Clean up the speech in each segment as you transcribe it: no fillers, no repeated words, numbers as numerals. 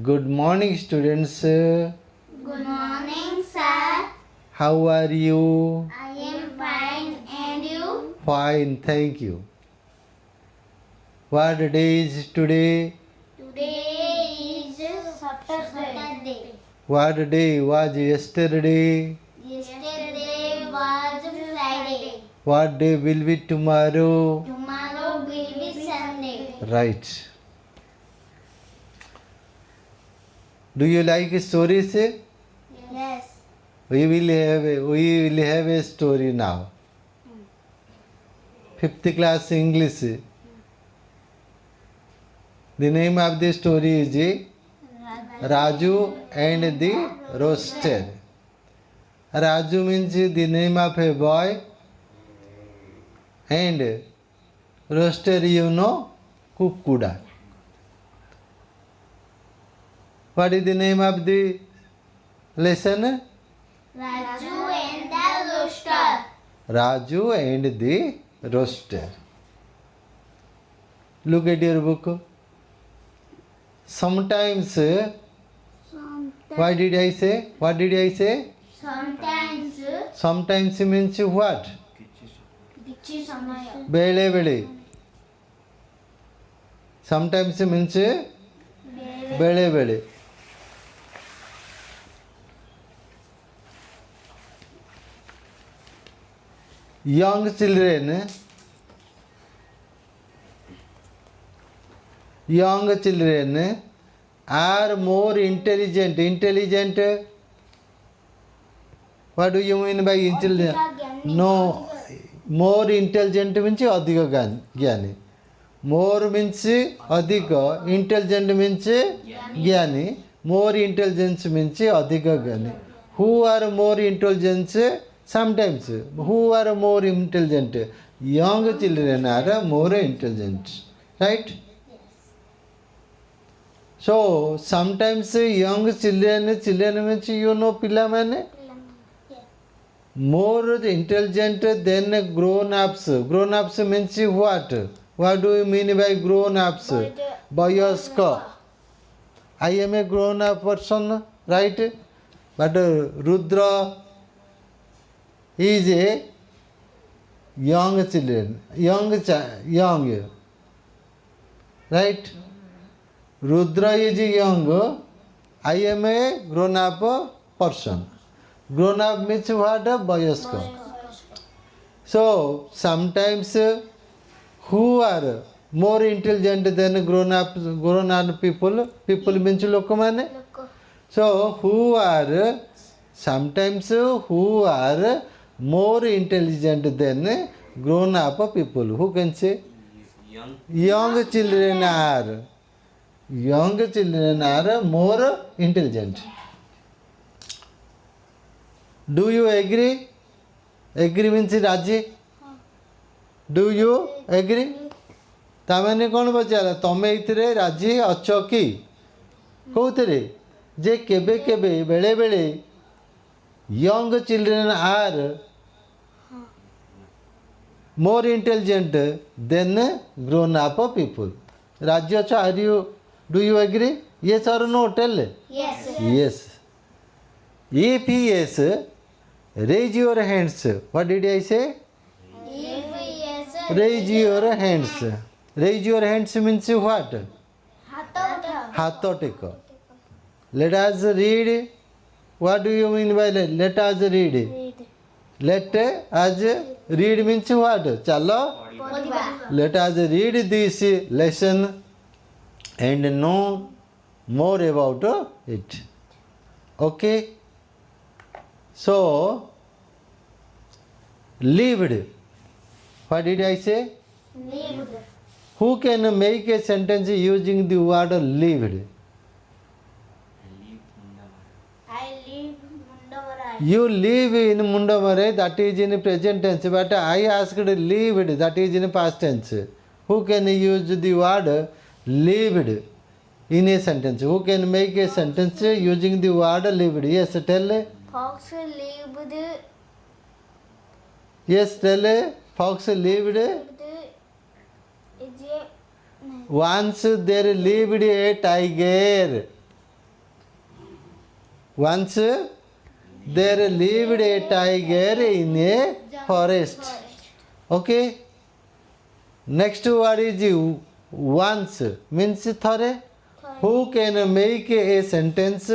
Good morning, students. Good morning, sir. How are you? I am fine, and you? Fine, thank you. What day is today? Today is Saturday. What day was yesterday? Yesterday was Friday. What day will be tomorrow? Tomorrow will be Sunday. Right. Do you like stories? Yes. We will have a story now. Fifth class English. The name of the story is Raju and the Roaster. Raju means the name of a boy, and roaster, Kukuda. What is the name of the lesson? Raju and the rooster. Raju and the Roaster. Look at your book. Sometimes, what did I say? Sometimes, Sometimes means what? Kichi Samaya. Bele bele. Sometimes means bele bele. Young children are more intelligent. Intelligent. What do you mean by intelligent? No. More intelligent means adhika gyani. More means adhika. Intelligent means gyani. More intelligence means adhika gyani. Who are more intelligent? Sometimes. Who are more intelligent? Young children are more intelligent. Right? So, sometimes young children means pila mane more intelligent than grown-ups. Grown-ups means what? What do you mean by grown-ups? Bayaska. I am a grown-up person, right? But Rudra is a young children, young, right? Rudra is young. I am a grown-up person. Grown-up means what? Bayaska. So, sometimes who are more intelligent than grown-up people? People means lokamane. So, sometimes who are more intelligent than grown-up people? Who can say? Young children are. Young children are more intelligent. Do you agree? Agree means Raji. Do you agree? तामेने कौन पचारा तमे इतरे राजी अच्छो कि कौतरे जे केबे केबे बेले बेले young children are more intelligent than grown up people. Raji acha, do you agree? Yes or no? Tell. Yes. Yes. If yes, raise your hands. What did I say? Yes. Raise your hands. Raise your hands means what? Hatho teko. Let us read. What do you mean by that? Let us read. Let us read means what? Chalo. Let us read this lesson and know more about it. Okay? So, lived. What did I say? Lived. Who can make a sentence using the word lived? I live Mundavarai. You live in Mundamarai, that is in present tense, but I asked lived, that is in past tense. Who can use the word lived in a sentence? Who can make a sentence using the word lived? Yes, tell. Fox lived. Yes, tell. Fox lived. Once there lived a tiger. Once there lived a tiger in a forest. Okay. Next word is once means thore. Who can make a sentence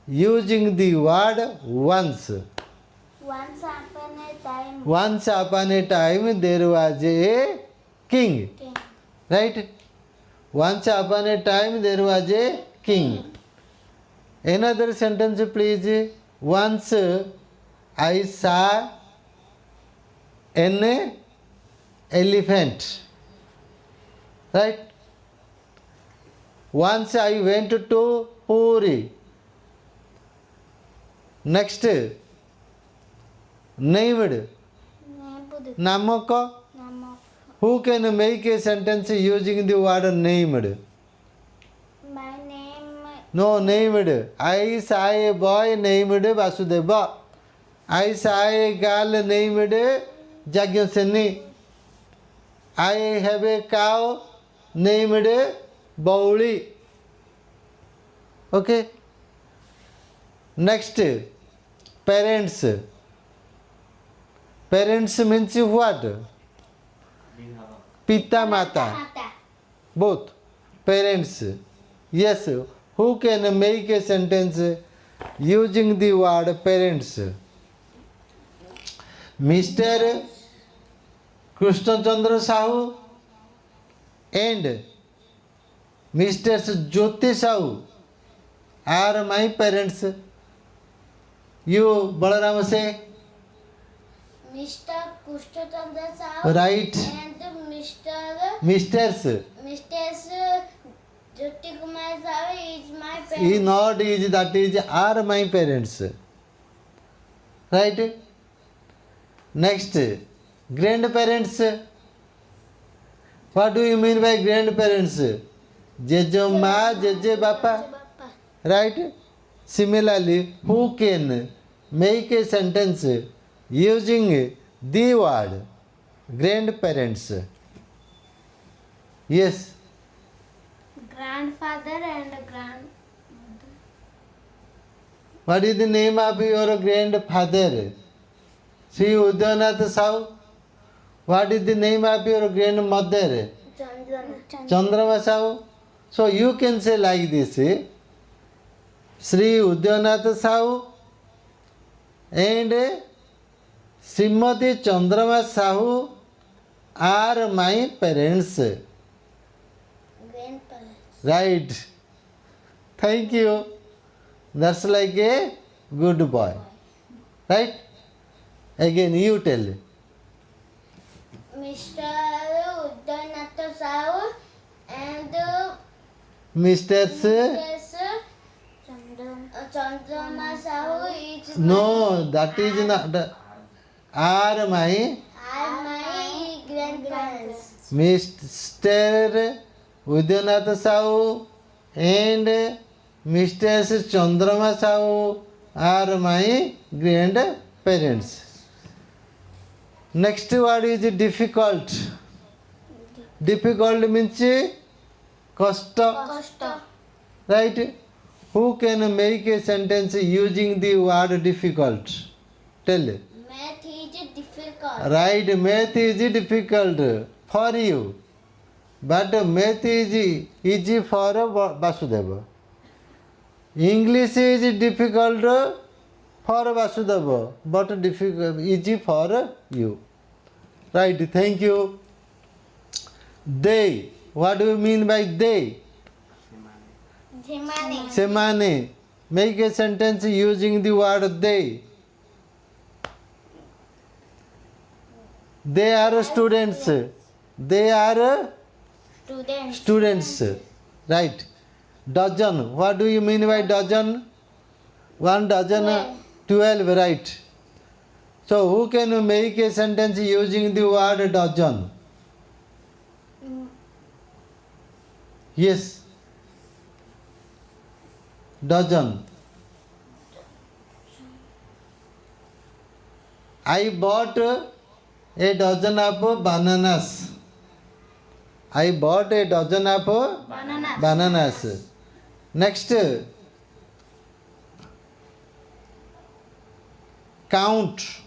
using the word once? Once upon a time. Once upon a time there was a king. King. Right? Once upon a time there was a king. Another sentence please. Once I saw an elephant. Right? Once I went to Puri. Next, named, Nebudu. namaka. Namo. Who can make a sentence using the word named? My name. No, named. I saw a boy named Vasudeva. I saw a girl named Jagyaseni. I have a cow named Bauli. Okay. Next, parents. Parents means what? Pita Mata. Mata. Both. Parents. Yes. Who can make a sentence using the word parents? Mr. Krishnachandra Sahu and Mr. Jyoti Sahu are my parents. You, Balaram, say. Mr. Kushtachandra Sahu. Right. And Misters. Mr. Jyoti Kumar Sahu is my Is parents. not is, that is are my parents. Right? Next, grandparents. What do you mean by grandparents? Jeje ma, jeje bapa. Bappa. Right? Similarly, who can make a sentence using the word grandparents? Yes. Grandfather and grand. What is the name of your grandfather? Sri Udayanath Sahu. What is the name of your grandmother? Chandrama Sahu. So you can say like this. Sri Udayanath Sahu and Srimati Chandrama Sahu are my parents. Grandparents. Right. Thank you. That's like a good boy. Right? Again you tell. Mr. Udayanath Sahu and Mr. Chandrama Sahu is No, that is not. Are my my grandparents. Mr. Udayanath Sahu and Mr. Chandrama Sahu are my grandparents. Next word is difficult. Difficult means cost. Kashta. Right? Who can make a sentence using the word difficult? Tell. Math is difficult. Right, math is difficult for you. But math is easy for Vasudeva. English is difficult for Vasudeva, but difficult, easy for you. Right, thank you. They. What do you mean by they? Zemane. Semane. Make a sentence using the word they. They are students. They are Students. students. Right. Dozen. What do you mean by dozen? One dozen. 12. Right. So who can make a sentence using the word dozen? Yes. Dozen. I bought a dozen of bananas. I bought a dozen of Bananas. bananas. Next, count.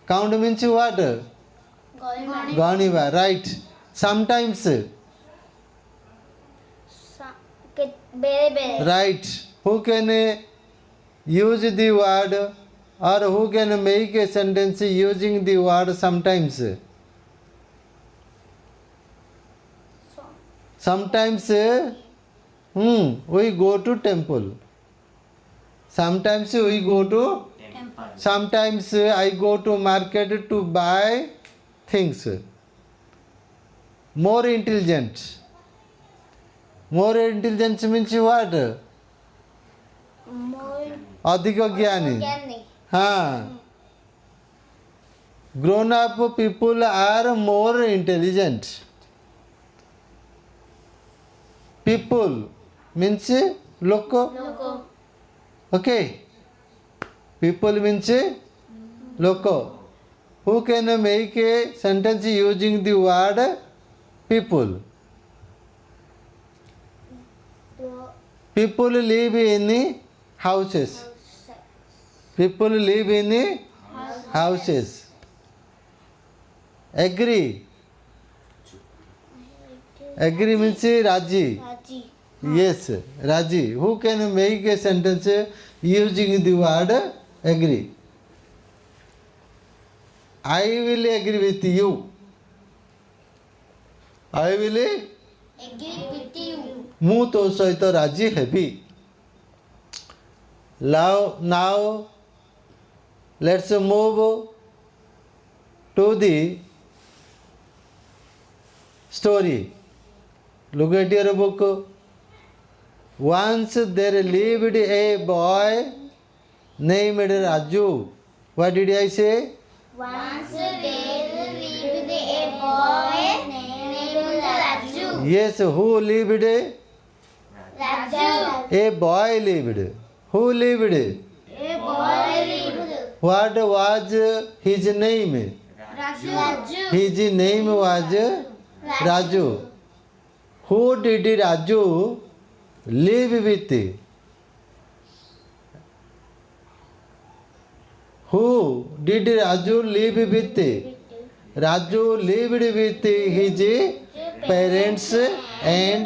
Count means what? Ganiva, right. Sometimes, right. Who can use the word or who can make a sentence using the word sometimes? Sometimes we go to temple. Sometimes we go to temple. Sometimes I go to market to buy things. More intelligent. More intelligence means what? अधिक ज्ञानी. हाँ. Grown up people are more intelligent. People means loco. Okay. People means loco. Who can make a sentence using the word people? People live in houses. People live in houses. Agree. Agree means Raji. Yes, Raji. Who can make a sentence using the word agree? I will agree with you. I will agree with you. ମୁଁ ତୋ ସହିତ ରାଜି ହେବି. Now let's move to the story. Look at your book. Once there lived a boy named Raju. What did I say? Once there lived a boy named Raju. Yes, who lived? Raju. A boy lived. Who lived? A boy lived. What was his name? Raju. His name was Raju. Who did Raju live with? Who did Raju live with? Raju lived with his parents and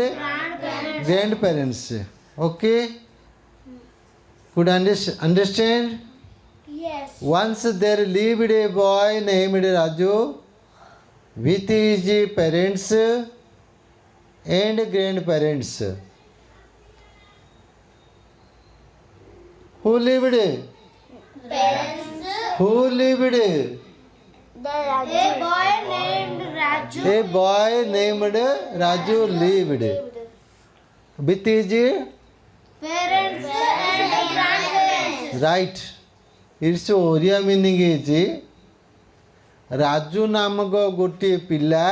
grandparents. Okay? Could understand? Yes. Once there lived a boy named Raju with his parents and grandparents. Who lived? Parents. Who lived? A boy named Raju. A boy named Raju lived with his Parents and grandparents. right. Its oriya meaning is Raju ନାମକ ଗୋଟିଏ ପିଲା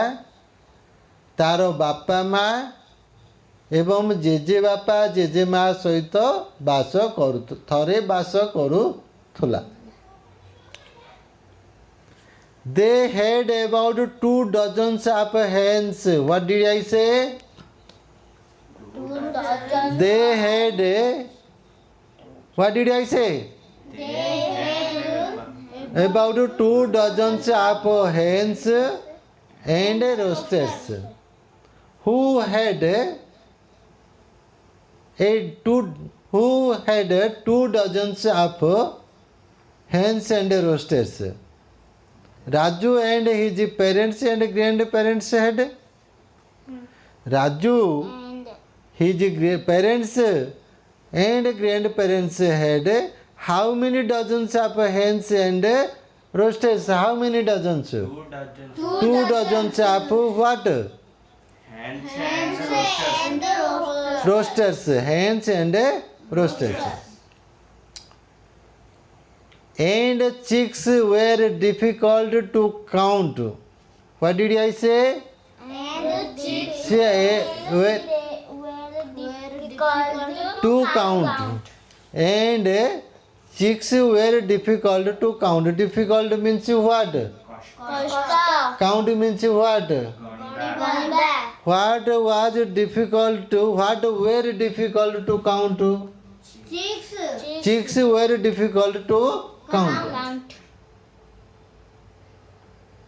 ତାର ବାପା ମା ଏବଂ ଜେଜେ ବାପା ଜେଜେ ମା ସହିତ ଥରେ ବାସ କରୁଥିଲା. They had about 2 dozens of hens. What did I say? They had. What did I say? About 2 dozens of hens and roosters. Who had two dozens of hens and roosters? Raju and his parents and grandparents had. Raju, his parents and grandparents had how many dozens of hens and roosters? How many dozens? 2 dozens. 2 dozens of what? Hens and roosters. Roosters. Hens and roosters. And chicks were difficult to count. What did I say? And chicks Were difficult to count. And chicks were difficult to count. Difficult means what? Costa. Count means what? Ganda. What was difficult to, what were difficult to count? Chicks were difficult to count.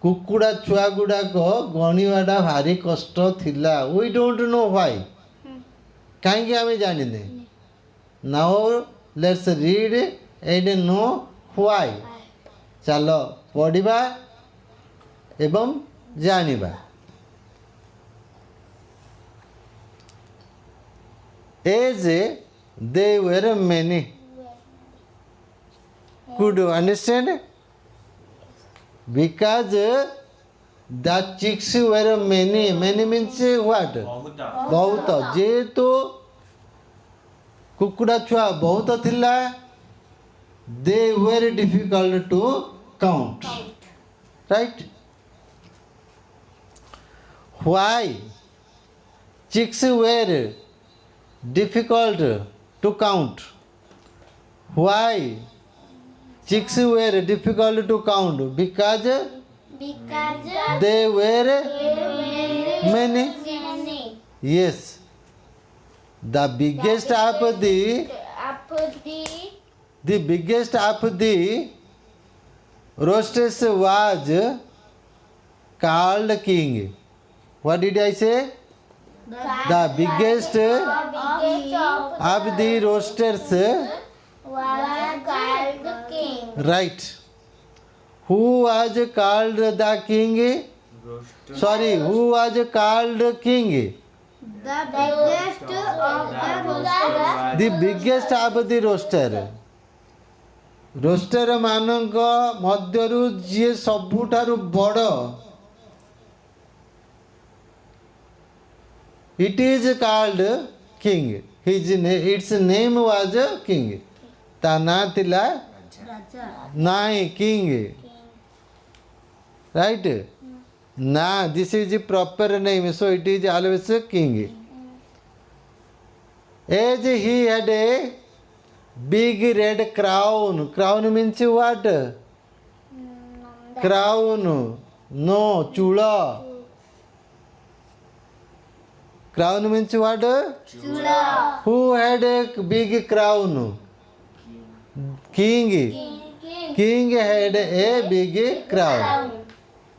କୁକୁଡ଼ା ଛୁଆ ଗୁଡ଼ାକ ଗଣିବାଟା ଭାରି କଷ୍ଟ ଥିଲା. We don't know why. କାହିଁକି ଆମେ ଜାଣିନେ. Now let's read and know why. ଚାଲ ପଢ଼ିବା ଏବଂ ଜାଣିବା. As they were many. Could you understand? Because the chicks were many. Many means what? बहुत. जेहेतु कुकुड़ा छुआ बहुत थिला, they were difficult to count. Right? Why chicks were difficult to count? Why chicks were difficult to count? Because they were many. Yes. The biggest of the biggest of the roosters was called king. What did I say? The biggest of the roosters. Right. Who was called the king? Sorry, who was called king? The biggest of the roaster. Roster ମାନଙ୍କ ମଧ୍ୟରୁ ଯିଏ ସବୁଠାରୁ ବଡ଼, it is called king. Its name was king. ତା ନାଁ ଥିଲା ନାଇଁ king. Right? ନା, this is the proper name, so it is always king. As he had a big red crown. Crown means what? Crown. No, chula. Crown means what? Chula. Who had a big crown? King. King had a big crown.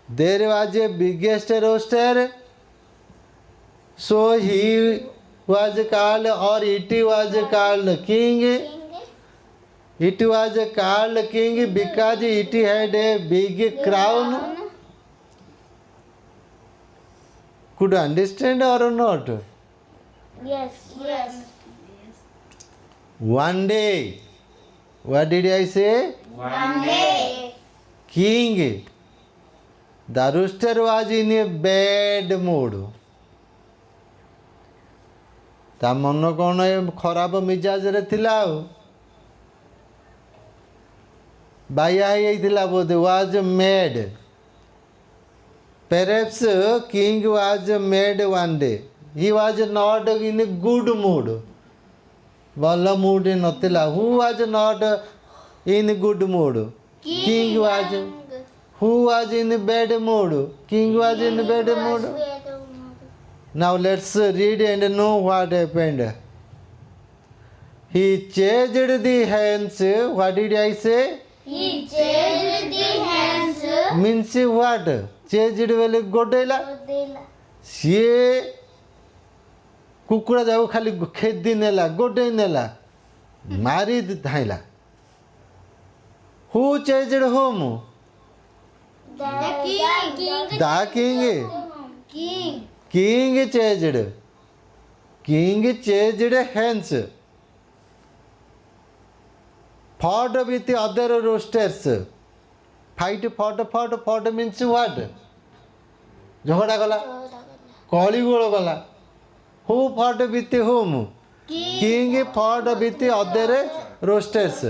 There was a biggest roaster, so he was called, or it was called king. It was called king because it had a big crown. Could you understand or not? Yes. One day, what did I say? One day. King. The rooster was in a bad mood. ତା ମନ କ'ଣ ଖରାପ ମିଜାଜରେ ଥିଲା, ଆଉ ବାଇଆ ହେଇଯାଇଥିଲା ବୋଧେ. was mad. Perhaps king was mad one day. He was not in a good mood. ଭଲ ମୁଡ୍ ନଥିଲା. Who was not in good mood? King was. Who was in bad mood? King was in bad mood. Now let's read and know what happened. He chased the hens. What did I say? He chased the hens. Means what? Chased ବେଲେ ଗୋଡ଼େଇଲା. ସିଏ କୁକୁଡ଼ା ଯାକୁ ଖାଲି ଖେଦି ନେଲା, ଗୋଡ଼େଇ ନେଲା, ମାରି ଧାଇଁଲା. Who chased whom? The king. The king. King chased. King chased hens. Fought with the other roosters. Fight, fought means what? ଝଗଡ଼ା କଲା, କଳିଗୋଳ କଲା. Who fought with whom? King fought with the other roosters.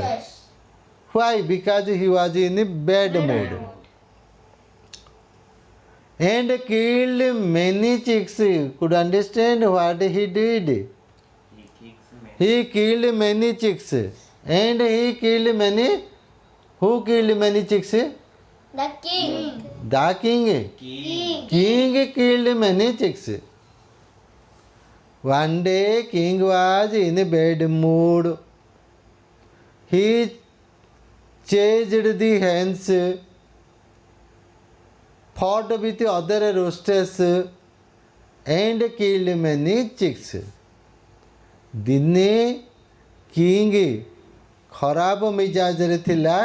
Why? Because he was in a bad mood. And killed many chicks. Could understand what he did? He killed many chicks. And he killed many. Who killed many chicks? The king. The king. King killed many chicks. One day king was in a bad mood. he chased the hens, fought with other roosters, and killed many chicks. ଦିନେ king ଖରାପ ମିଜାଜରେ ଥିଲା,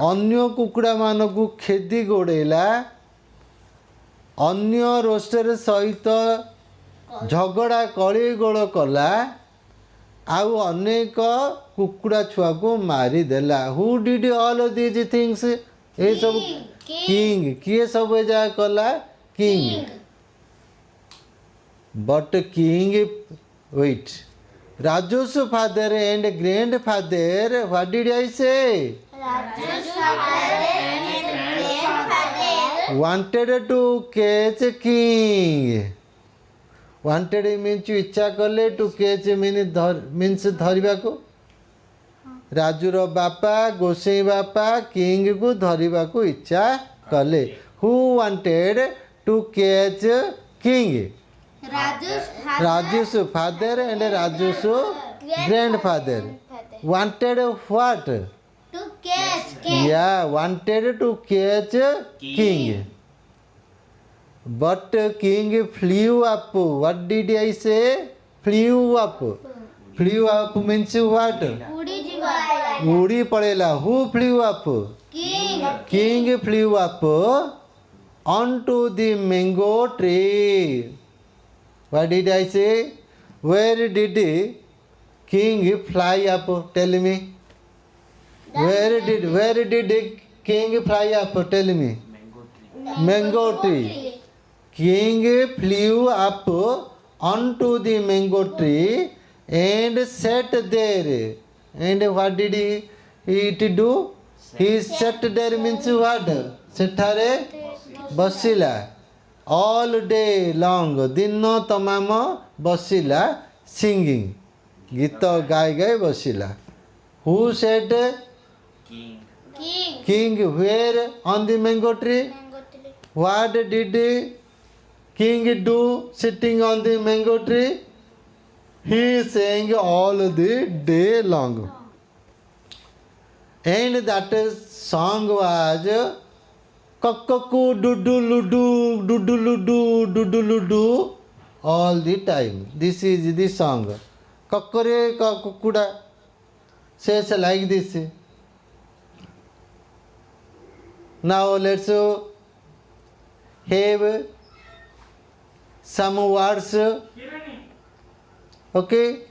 ଅନ୍ୟ କୁକୁଡ଼ାମାନଙ୍କୁ ଖେଦି ଗୋଡ଼େଇଲା, ଅନ୍ୟ roster ସହିତ ଝଗଡ଼ା କଳିଗୋଳ କଲା, ଆଉ ଅନେକ କୁକୁଡ଼ା ଛୁଆକୁ ମାରିଦେଲା. ହୁ ଡିଡ୍ ଅଲ୍ ଦିଜ୍ ଥିଙ୍ଗସ୍? ଏସବୁ କିଙ୍ଗ. କିଏ ସବୁ ଏ ଯାହା କଲା? King. But king wait. Raju's father and grandfather, what did I say? Raju's father and grandfather Wanted to catch king. Wanted means ଇଚ୍ଛା କଲେ, to catch means ଧରିବାକୁ. ରାଜୁର ବାପା, ଗୋସେଇ ବାପା କିଙ୍ଗକୁ ଧରିବାକୁ ଇଚ୍ଛା କଲେ. Who wanted to catch king? Raju's father and Raju's grandfather wanted what? to catch Yeah, wanted to catch king. But king flew up. What did I say? Flew up. Flew up means what? उड़ी जीवा उड़ी पड़ेला. Who flew up? king King flew up onto the mango tree. What did I say? Where did king fly up? Tell me. Where did king fly up? Tell me. Mango tree. King flew up onto the mango tree and sat there. And what did he do? He sat there means what? ସେଠାରେ ବସିଲା. All day long, ଦିନ ତମାମ ବସିଲା. Singing, ଗୀତ ଗାଇ ଗାଇ ବସିଲା. Who said? King. Where? On the mango tree. What did king do sitting on the mango tree? He sang all the day long. And that song was Kakaku dudu all the time. This is the song. Kakare kakukuda says like this. Now let's have some words. Okay.